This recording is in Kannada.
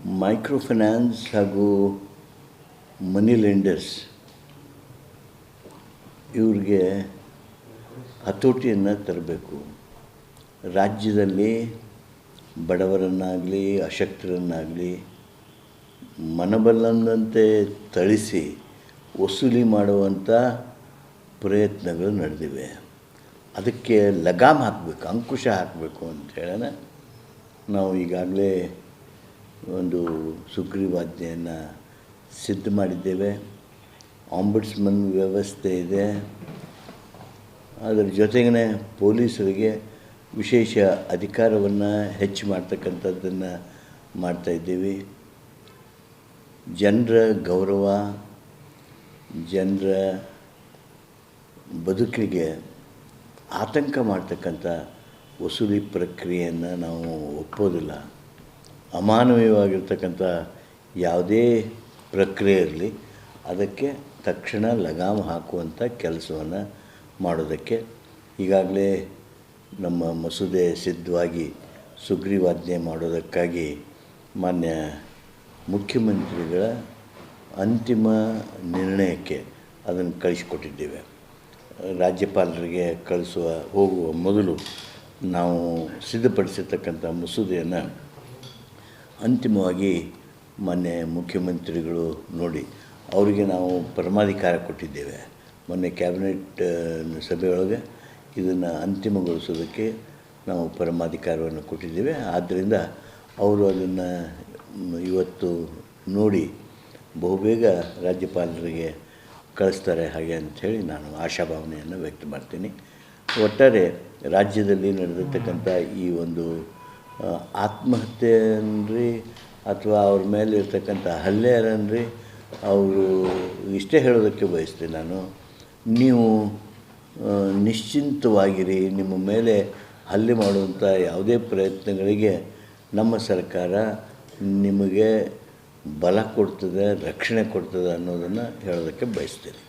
ಮೈಕ್ರೋ ಫೈನಾನ್ಸ್ ಹಾಗೂ ಮನಿ ಲೆಂಡರ್ಸ್ ಇವ್ರಿಗೆ ಹತೋಟಿಯನ್ನು ತರಬೇಕು. ರಾಜ್ಯದಲ್ಲಿ ಬಡವರನ್ನಾಗಲಿ ಅಶಕ್ತರನ್ನಾಗಲಿ ಮನಬಲ್ಲಂದಂತೆ ಥಳಿಸಿ ವಸೂಲಿ ಮಾಡುವಂಥ ಪ್ರಯತ್ನಗಳು ನಡೆದಿವೆ. ಅದಕ್ಕೆ ಲಗಾಮ್ ಹಾಕಬೇಕು, ಅಂಕುಶ ಹಾಕಬೇಕು ಅಂತೇಳಿ ನಾವು ಈಗಾಗಲೇ ಒಂದು ಸುಗ್ರೀವಾಜ್ಞೆಯನ್ನು ಸಿದ್ಧ ಮಾಡಿದ್ದೇವೆ. ಆಂಬುಡ್ಸ್ಮನ್ ವ್ಯವಸ್ಥೆ ಇದೆ. ಅದರ ಜೊತೆಗೇ ಪೊಲೀಸರಿಗೆ ವಿಶೇಷ ಅಧಿಕಾರವನ್ನು ಹೆಚ್ಚು ಮಾಡ್ತಕ್ಕಂಥದ್ದನ್ನು ಮಾಡ್ತಾಯಿದ್ದೀವಿ. ಜನರ ಗೌರವ, ಜನರ ಬದುಕಿಗೆ ಆತಂಕ ಮಾಡ್ತಕ್ಕಂಥ ವಸೂಲಿ ಪ್ರಕ್ರಿಯೆಯನ್ನು ನಾವು ಒಪ್ಪೋದಿಲ್ಲ. ಅಮಾನವೀಯವಾಗಿರ್ತಕ್ಕಂಥ ಯಾವುದೇ ಪ್ರಕ್ರಿಯೆ ಇರಲಿ ಅದಕ್ಕೆ ತಕ್ಷಣ ಲಗಾಮ್ ಹಾಕುವಂಥ ಕೆಲಸವನ್ನು ಮಾಡೋದಕ್ಕೆ ಈಗಾಗಲೇ ನಮ್ಮ ಮಸೂದೆ ಸಿದ್ಧವಾಗಿ ಸುಗ್ರೀವಾಜ್ಞೆ ಮಾಡೋದಕ್ಕಾಗಿ ಮಾನ್ಯ ಮುಖ್ಯಮಂತ್ರಿಗಳ ಅಂತಿಮ ನಿರ್ಣಯಕ್ಕೆ ಅದನ್ನು ಕಳಿಸಿಕೊಟ್ಟಿದ್ದೇವೆ. ರಾಜ್ಯಪಾಲರಿಗೆ ಹೋಗುವ ಮೊದಲು ನಾವು ಸಿದ್ಧಪಡಿಸಿರ್ತಕ್ಕಂಥ ಮಸೂದೆಯನ್ನು ಅಂತಿಮವಾಗಿ ಮಾನ್ಯ ಮುಖ್ಯಮಂತ್ರಿಗಳು ನೋಡಿ ಅವರಿಗೆ ನಾವು ಪರಮಾಧಿಕಾರ ಕೊಟ್ಟಿದ್ದೇವೆ. ಮೊನ್ನೆ ಕ್ಯಾಬಿನೆಟ್ ಸಭೆಯೊಳಗೆ ಇದನ್ನು ಅಂತಿಮಗೊಳಿಸೋದಕ್ಕೆ ನಾವು ಪರಮಾಧಿಕಾರವನ್ನು ಕೊಟ್ಟಿದ್ದೇವೆ. ಆದ್ದರಿಂದ ಅವರು ಅದನ್ನು ಇವತ್ತು ನೋಡಿ ಬಹುಬೇಗ ರಾಜ್ಯಪಾಲರಿಗೆ ಕಳಿಸ್ತಾರೆ ಹಾಗೆ ಅಂಥೇಳಿ ನಾನು ಆಶಾಭಾವನೆಯನ್ನು ವ್ಯಕ್ತ ಮಾಡ್ತೀನಿ. ಒಟ್ಟಾರೆ ರಾಜ್ಯದಲ್ಲಿ ನಡೆದಿರ್ತಕ್ಕಂಥ ಈ ಒಂದು ಆತ್ಮಹತ್ಯೆ ಅನ್ರಿ ಅಥವಾ ಅವ್ರ ಮೇಲೆ ಇರ್ತಕ್ಕಂಥ ಹಲ್ಲೆ ಅನ್ರಿ, ಅವರು ಇಷ್ಟೇ ಹೇಳೋದಕ್ಕೆ ಬಯಸ್ತೀನಿ ನಾನು, ನೀವು ನಿಶ್ಚಿಂತವಾಗಿರಿ. ನಿಮ್ಮ ಮೇಲೆ ಹಲ್ಲೆ ಮಾಡುವಂಥ ಯಾವುದೇ ಪ್ರಯತ್ನಗಳಿಗೆ ನಮ್ಮ ಸರ್ಕಾರ ನಿಮಗೆ ಬಲ ಕೊಡ್ತದೆ, ರಕ್ಷಣೆ ಕೊಡ್ತದೆ ಅನ್ನೋದನ್ನು ಹೇಳೋದಕ್ಕೆ ಬಯಸ್ತೀನಿ.